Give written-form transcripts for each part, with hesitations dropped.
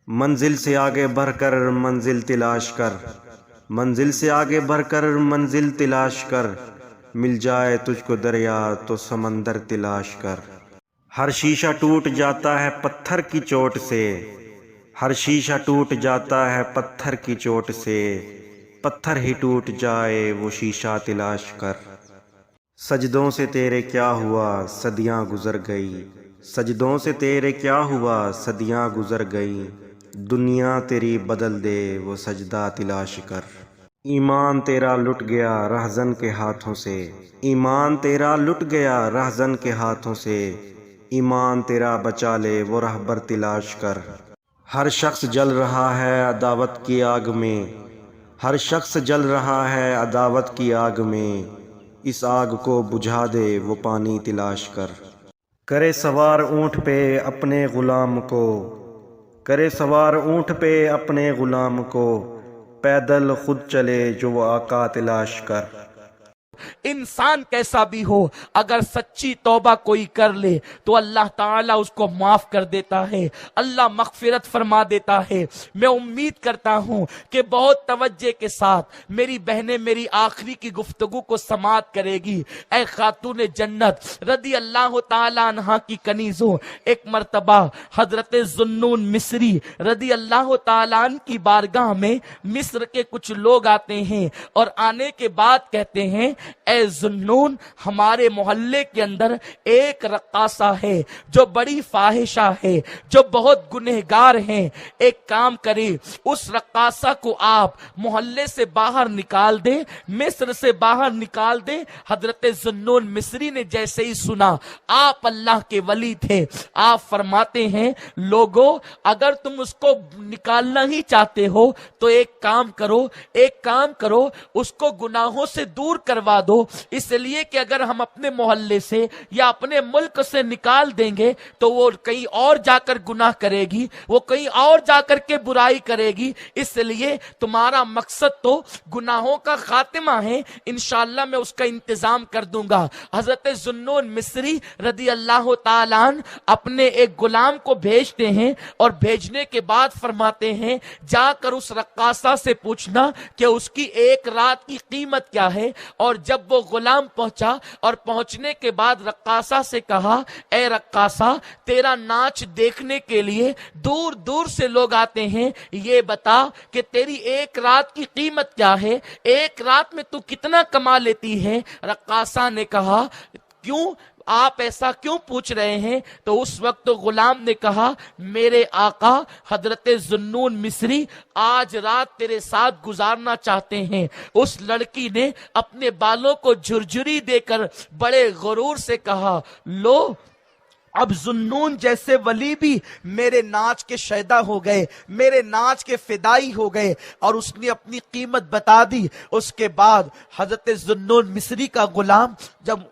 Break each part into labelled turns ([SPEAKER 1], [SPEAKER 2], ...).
[SPEAKER 1] منزل سے آگے بڑھ کر منزل تلاش کر، منزل سے آگے بڑھ کر منزل تلاش کر، مل جائے تجھ کو دریا تو سمندر تلاش کر۔ ہر شیشہ ٹوٹ جاتا ہے پتھر کی چوٹ سے، ہر شیشہ ٹوٹ جاتا ہے پتھر کی چوٹ سے، پتھر ہی ٹوٹ جائے وہ شیشہ تلاش کر۔ سجدوں سے تیرے کیا ہوا صدیاں گزر گئی، سجدوں سے تیرے کیا ہوا صدیاں گزر گئی، دنیا تیری بدل دے وہ سجدہ تلاش کر۔ ایمان تیرا لٹ گیا رہزن کے ہاتھوں سے، ایمان تیرا لٹ گیا رہزن کے ہاتھوں سے، ایمان تیرا بچا لے وہ رہبر تلاش کر۔ ہر شخص جل رہا ہے عداوت کی آگ میں، ہر شخص جل رہا ہے عداوت کی آگ میں، اس آگ کو بجھا دے وہ پانی تلاش کر۔ کرے سوار اونٹ پہ اپنے غلام کو، کرے سوار اونٹ پہ اپنے غلام کو، پیدل خود چلے جو وہ آقا تلاش کر۔
[SPEAKER 2] انسان کیسا بھی ہو اگر سچی توبہ کوئی کر لے تو اللہ تعالیٰ اس کو معاف کر دیتا ہے، اللہ مغفرت فرما دیتا ہے۔ میں امید کرتا ہوں کہ بہت توجہ کے ساتھ میری بہنیں میری آخری کی گفتگو کو سماعت کرے گی۔ اے خاتون جنت رضی اللہ تعالیٰ عنہا کی کنیزوں، ایک مرتبہ حضرت ذوالنون مصری رضی اللہ تعالیٰ عنہ کی بارگاہ میں مصر کے کچھ لوگ آتے ہیں اور آنے کے بعد کہتے ہیں، اے ذوالنون ہمارے محلے کے اندر ایک رقاصہ ہے جو بڑی فاحشہ ہے، جو بہت گنہگار ہیں، ایک کام کرے اس رقاصہ کو آپ محلے سے باہر نکال دیں، مصر سے باہر نکال دیں۔ حضرت ذوالنون مصری نے جیسے ہی سنا، آپ اللہ کے ولی تھے، آپ فرماتے ہیں لوگو اگر تم اس کو نکالنا ہی چاہتے ہو تو ایک کام کرو، ایک کام کرو، اس کو گناہوں سے دور کروا دو، اس لیے کہ اگر ہم اپنے محلے سے یا اپنے ملک سے نکال دیں گے تو وہ کہیں اور جا کر گناہ کرے گی، وہ کہیں اور جا کر کے برائی کرے گی، اس لیے تمہارا مقصد تو گناہوں کا خاتمہ ہے، انشاءاللہ میں اس کا انتظام کر دوں گا۔ حضرت ذوالنون مصری رضی اللہ تعالیٰ عنہ اپنے ایک غلام کو بھیجتے ہیں اور بھیجنے کے بعد فرماتے ہیں جا کر اس رقاصہ سے پوچھنا کہ اس کی ایک رات کی قیمت کیا ہے۔ اور جب وہ غلام پہنچا اور پہنچنے کے بعد رقاصہ سے کہا، اے رقاصہ تیرا ناچ دیکھنے کے لیے دور دور سے لوگ آتے ہیں، یہ بتا کہ تیری ایک رات کی قیمت کیا ہے، ایک رات میں تو کتنا کما لیتی ہے؟ رقاصہ نے کہا کیوں آپ ایسا کیوں پوچھ رہے ہیں؟ تو اس وقت غلام نے کہا میرے آقا حضرت ذوالنون مصری آج رات تیرے ساتھ گزارنا چاہتے ہیں۔ اس لڑکی نے اپنے بالوں کو جھرجھری دے کر بڑے غرور سے کہا لو اب ذوالنون جیسے ولی بھی میرے ناچ کے شیدا ہو گئے، میرے ناچ کے فدائی ہو گئے، اور اس نے اپنی قیمت بتا دی۔ اس کے بعد حضرت ذوالنون مصری کا غلام جب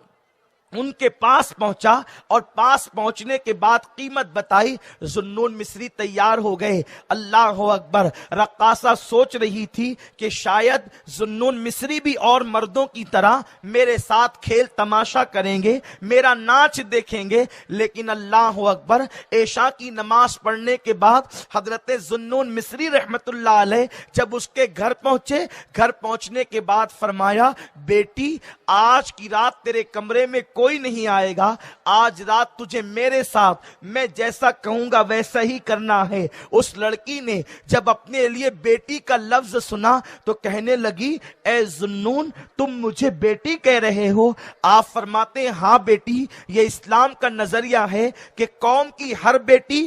[SPEAKER 2] ان کے پاس پہنچا اور پاس پہنچنے کے بعد قیمت بتائی، ذوالنون مصری تیار ہو گئے۔ اللہ اکبر، رقاصہ سوچ رہی تھی کہ شاید ذوالنون مصری بھی اور مردوں کی طرح میرے ساتھ کھیل تماشا کریں گے، میرا ناچ دیکھیں گے، لیکن اللہ اکبر، عشاء کی نماز پڑھنے کے بعد حضرت ذوالنون مصری رحمت اللہ علیہ جب اس کے گھر پہنچے، گھر پہنچنے کے بعد فرمایا بیٹی آج کی رات تیرے کمرے میں کوئی نہیں آئے گا، آج رات تجھے میرے ساتھ میں جیسا کہوں گا ویسا ہی کرنا ہے۔ اس لڑکی نے جب اپنے لیے بیٹی کا لفظ سنا تو کہنے لگی اے ذوالنون تم مجھے بیٹی کہہ رہے ہو؟ آپ فرماتے ہیں ہاں بیٹی، یہ اسلام کا نظریہ ہے کہ قوم کی ہر بیٹی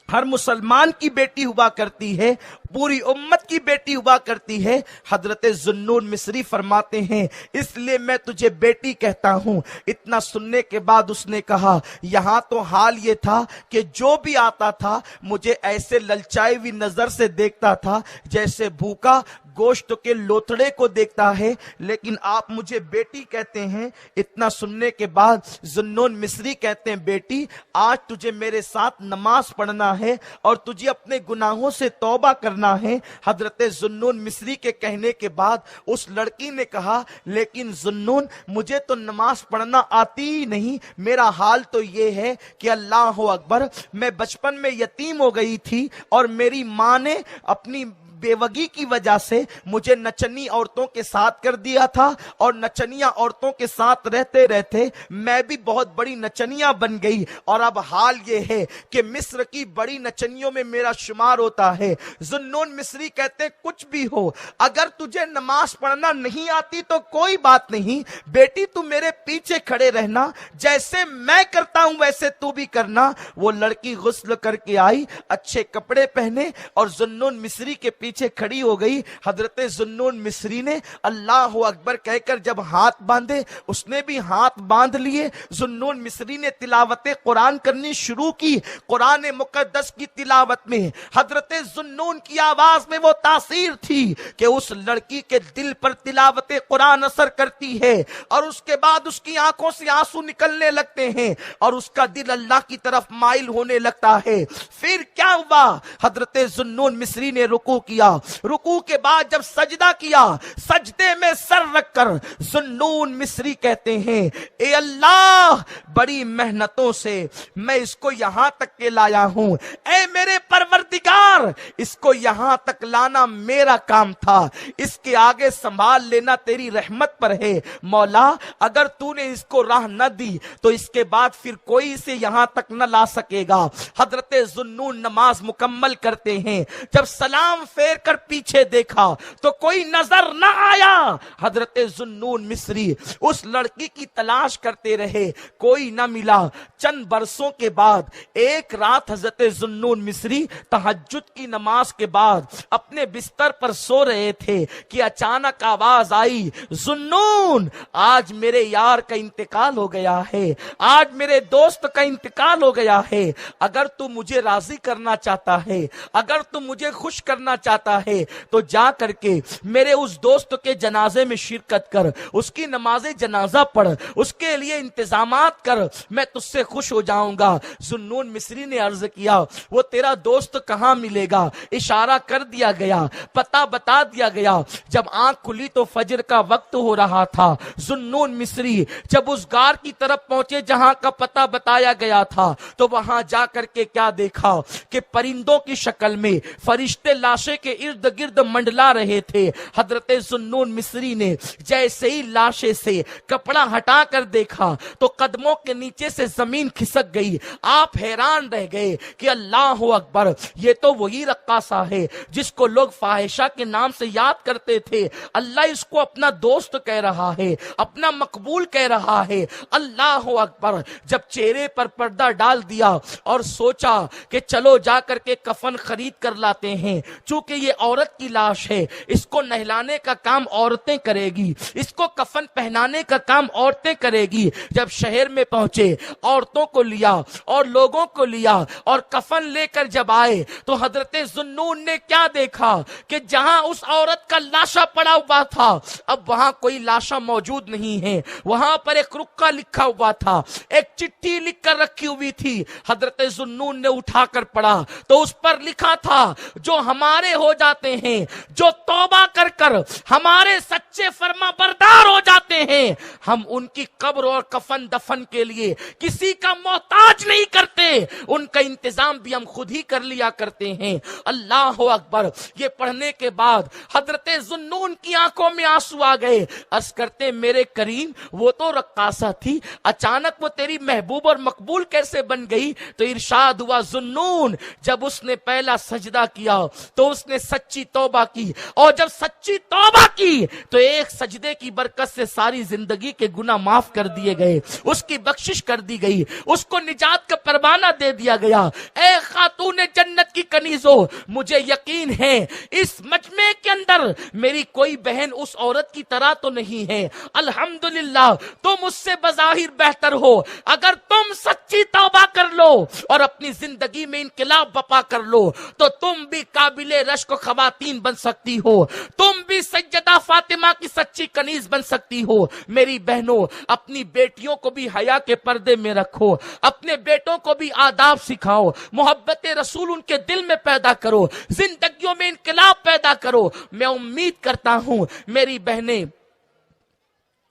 [SPEAKER 2] ہر مسلمان کی بیٹی ہوا کرتی ہے، پوری امت کی بیٹی ہوا کرتی ہے۔ حضرت ذوالنون مصری فرماتے ہیں اس لیے میں تجھے بیٹی کہتا ہوں۔ اتنا سننے کے بعد اس نے کہا یہاں تو حال یہ تھا کہ جو بھی آتا تھا مجھے ایسے للچائی ہوئی نظر سے دیکھتا تھا جیسے بھوکا گوشت کے لوتھڑے کو دیکھتا ہے، لیکن آپ مجھے بیٹی کہتے ہیں۔ اتنا سننے کے بعد ذوالنون مصری کہتے ہیں بیٹی آج تجھے میرے ساتھ نماز پڑھنا ہے اور تجھے اپنے گناہوں سے توبہ کرنا کرنا ہے۔ حضرت ذوالنون مصری کے کہنے کے بعد اس لڑکی نے کہا لیکن ذوالنون مجھے تو نماز پڑھنا آتی ہی نہیں، میرا حال تو یہ ہے کہ اللہ اکبر میں بچپن میں یتیم ہو گئی تھی اور میری ماں نے اپنی بیوگی کی وجہ سے مجھے نچنی عورتوں کے ساتھ کر دیا تھا، اور نچنیاں عورتوں کے ساتھ رہتے رہتے میں بھی بہت بڑی نچنیاں بن گئی، اور اب حال یہ ہے کہ مصر کی بڑی نچنیوں میں میرا شمار ہوتا ہے۔ ذوالنون مصری کہتے کچھ بھی ہو، اگر تجھے نماز پڑھنا نہیں آتی تو کوئی بات نہیں بیٹی، تو میرے پیچھے کھڑے رہنا، جیسے میں کرتا ہوں ویسے تو بھی کرنا۔ وہ لڑکی غسل کر کے آئی، اچھے کپڑے پہنے اور ذوالنون مصری کے پیچھے کھڑی ہو گئی۔ حضرت ذوالنون مصری نے اللہ اکبر کہہ کر جب ہاتھ باندھے، اس نے بھی ہاتھ باندھ لیے۔ ذوالنون مصری نے تلاوت قرآن کرنی شروع کی۔ قرآن مقدس کی تلاوت میں حضرت ذوالنون کی آواز میں وہ تاثیر تھی کہ اس لڑکی کے دل پر تلاوت قرآن اثر کرتی ہے، اور اس کے بعد اس کی آنکھوں سے آنسو نکلنے لگتے ہیں اور اس کا دل اللہ کی طرف مائل ہونے لگتا ہے۔ پھر کیا ہوا؟ حضرت ذوالنون مصری نے رکوع کیا، رکوع کے بعد جب سجدہ کیا، سجدے میں سر رکھ کر ذوالنون مصری کہتے ہیں اے اللہ، بڑی محنتوں سے میں اس کو یہاں تک کے لایا ہوں، اے میرے پروردگار اس کو یہاں تک لانا میرا کام تھا، اس کے آگے سنبھال لینا تیری رحمت پر ہے۔ مولا اگر تو نے اس کو راہ نہ دی تو اس کے بعد پھر کوئی اسے یہاں تک نہ لا سکے گا۔ حضرت ذوالنون نماز مکمل کرتے ہیں، جب سلام پھیر کر پیچھے دیکھا تو کوئی نظر نہ آیا۔ حضرت ذوالنون مصری اس لڑکی کی تلاش کرتے رہے، کوئی نہ ملا۔ چند برسوں کے بعد ایک رات حضرت ذوالنون مصری تہجد کی نماز کے بعد اپنے بستر پر سو رہے تھے کہ اچانک آواز آئی، ذوالنون آج میرے یار کا انتقال ہو گیا ہے، آج میرے دوست کا انتقال ہو گیا ہے، اگر تو مجھے راضی کرنا چاہتا ہے، اگر تو مجھے خوش کرنا چاہتا ہے تو جا کر کے میرے اس دوست کے جنازے میں شرکت کر، اس کی نماز جنازہ پڑھ، اس کے لیے انتظامات کر، میں تجھ سے خوش ہو جاؤں گا۔ ذوالنون مصری نے عرض کیا وہ تیرا دوست کہاں ملے گا؟ اشارہ کر دیا گیا، پتہ بتا دیا گیا۔ جب آنکھ کھلی تو فجر کا وقت ہو رہا تھا۔ ذوالنون مصری جب اس غار کی طرف پہنچے جہاں کا پتہ بتایا گیا تھا تو وہاں جا کر کے کیا دیکھا کہ پرندوں کی شکل میں فرشتے لاشیں کے ارد گرد منڈلا رہے تھے۔ حضرت ذوالنون مصری نے جیسے ہی لاشیں سے کپڑا ہٹا کر دیکھا تو قدموں کے نیچے سے زمین کھسک گئی۔ آپ حیران رہ گئے کہ اللہ اکبر، یہ تو وہی رقاصہ ہے جس کو لوگ فاحشہ کے نام سے یاد کرتے تھے، اللہ اس کو اپنا دوست کہہ رہا ہے، اپنا مقبول کہہ رہا ہے۔ اللہ اکبر، جب چہرے پر پردہ ڈال دیا اور سوچا کہ چلو جا کر کے کفن خرید کر لاتے ہیں، چونکہ یہ عورت کی لاش ہے، اس کو نہلانے کا کام عورتیں کرے گی، اس کو کفن پہنانے کا کام عورتیں کرے گی۔ جب شہر میں پہنچے، عورتوں کو لیا اور لوگوں کو لیا اور کفن لے کر جب آئے تو حضرت ذوالنون نے کیا دیکھا کہ جہاں اس عورت کا لاشا پڑا ہوا تھا اب وہاں کوئی لاشا موجود نہیں ہے، وہاں پر ایک رکا لکھا ہوا تھا، ایک چٹھی لکھ کر رکھی ہوئی تھی۔ حضرت ذوالنون نے اٹھا کر پڑھا تو اس پر لکھا تھا جو ہمارے ہو جاتے ہیں، جو توبہ کر کر ہمارے سچے فرما بردار ہو جاتے ہیں، ہم ان کی قبر اور کفن دفن کے لیے کسی کا محتاج نہیں کرتے، ان کا انتظام بھی ہم خود ہی کر لیا کرتے ہیں۔ اللہ اکبر، یہ پڑھنے کے بعد حضرت ذوالنون کی آنکھوں میں آنسو آ گئے، عرض کرتے میرے کریم وہ تو رقاصہ تھی، اچانک وہ تیری محبوب اور مقبول کیسے بن گئی؟ تو ارشاد ہوا ذوالنون جب اس نے پہلا سجدہ کیا تو اس نے سچی توبہ کی، اور جب سچی توبہ کی تو ایک سجدے کی برکت سے ساری زندگی کے گناہ معاف کر دیے گئے، اس کی بخشش کر دی گئی، اس کو نجات کا پروانہ دے دیا گیا۔ اے خاتون جنت کی کنیزو، مجھے یقین ہے اس مجمع کے اندر میری کوئی بہن اس عورت کی طرح تو نہیں ہے، الحمدللہ تم اس سے بظاہر بہتر ہو، اگر تم سچی توبہ کر لو اور اپنی زندگی میں انقلاب بپا کر لو تو تم بھی قابل رشک خواتین بن سکتی ہو، تم بھی سیدہ فاطمہ کی سچی کنیز بن سکتی ہو۔ میری بہنوں، اپنی بیٹیوں کو بھی حیا کے پردے میں رکھو، اپنے بیٹوں کو بھی آداب سکھاؤ، محبت رسول ان کے دل میں پیدا کرو, زندگیوں میں انقلاب پیدا کرو. میں امید کرتا ہوں میری بہنیں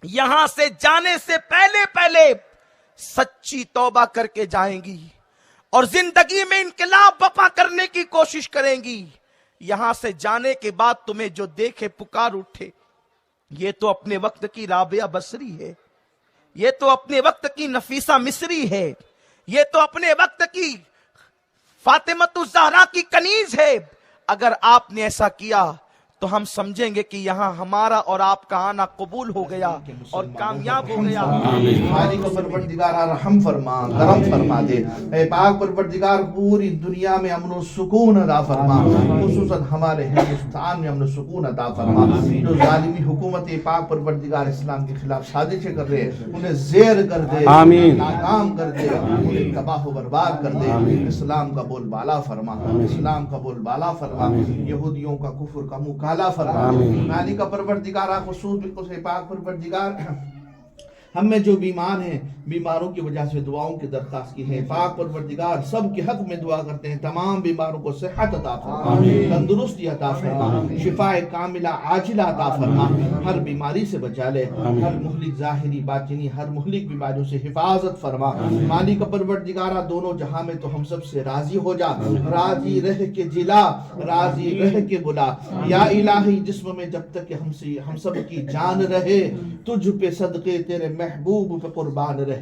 [SPEAKER 2] یہاں سے جانے سے پہلے سچی توبہ کر کے جائیں گی اور زندگی میں انقلاب برپا کرنے کی کوشش کریں گی. یہاں سے جانے کے بعد تمہیں جو دیکھے پکار اٹھے, یہ تو اپنے وقت کی رابعہ بصری ہے, یہ تو اپنے وقت کی نفیسہ مصری ہے, یہ تو اپنے وقت کی فاطمہ الزہرا کی کنیز ہے. اگر آپ نے ایسا کیا تو ہم سمجھیں گے کہ یہاں ہمارا اور آپ کا آنا قبول ہو گیا اور کامیاب ہو گیا.
[SPEAKER 3] خالق پروردگار رحم فرما, کرم فرما دے. اے پاک پروردگار پوری دنیا میں امن و سکون عطا فرما, خصوصاً ہمارے ہندوستان میں امن و سکون عطا فرما. جو ظالمی حکومت پاک پروردگار اسلام کے خلاف سازشیں کر رہے ہیں انہیں زیر کر دے, ناکام کر دے, انہیں تباہ و برباد کر دے. اسلام کا بول بالا فرما, اسلام کا بول بالا فرما. یہودیوں کا کفر کا منہ کالا فرما. مالک پروردگار خصوص بالکل سے پاک پروردگار ہم میں جو بیمار ہیں, بیماروں کی وجہ سے دعاؤں کی درخواست کی ہے. پاک پروردگار سب کے حق میں دعا کرتے ہیں, تمام بیماروں کو صحت عطا فرما, تندرستی عطا فرما, شفاء کاملہ عاجلہ عطا فرما. ہر بیماری سے بچا لے, ہر مہلک ظاہری باطنی ہر مہلک بیماریوں سے حفاظت فرما. مالک پروردگار دونوں جہاں میں تو ہم سب سے راضی ہو جا, راضی رہ کے جلا, راضی رہ کے بلا. یا الہی جسم میں جب تک کہ ہم سب کی جان رہے, تجھ پہ صدقے تیرے محبوب پہ قربان رہے.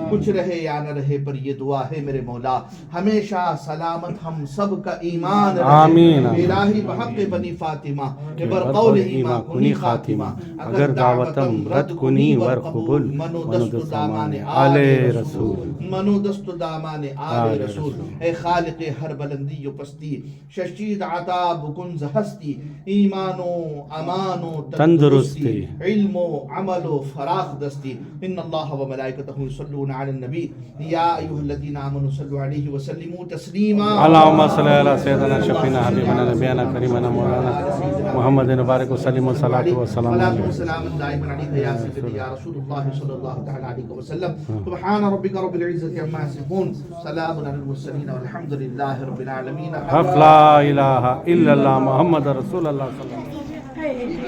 [SPEAKER 3] کچھ رہے یا نہ رہے پر یہ دعا ہے میرے مولا, ہمیشہ سلامت ہم سب کا ایمان رہے. الہی بحق بنی فاطمہ برقول ایمان کنی خاتمہ, اگر دعوتم رد کنی ور قبول, منو دست دامان آل رسول, منو دست دامان آل رسول. اے خالق ہر بلندی و پستی, ششید عطاب کنز ہستی, ایمان و امان و تندرستی, علم و عمل و فراخ دستی. ان اللہ و ملائکتہ یصلون علی النبی یا ایھا الذین آمنوا صلوا علیہ وسلموا تسلیما.
[SPEAKER 4] اللہم صلی علی سیدنا شفیعنا حبیبنا نبینا کریمنا مولانا محمد مبارک وسلم والصلاۃ والسلام علیہ
[SPEAKER 3] والسلام دائما علیک یا سیدی یا رسول اللہ صلی اللہ تعالی علیہ وسلم. سبحان ربک رب العزۃ عما یصفون, سلام علی المرسلین والحمد للہ رب العالمین.
[SPEAKER 4] لا الہ الا اللہ محمد رسول اللہ صلی اللہ علیہ وسلم.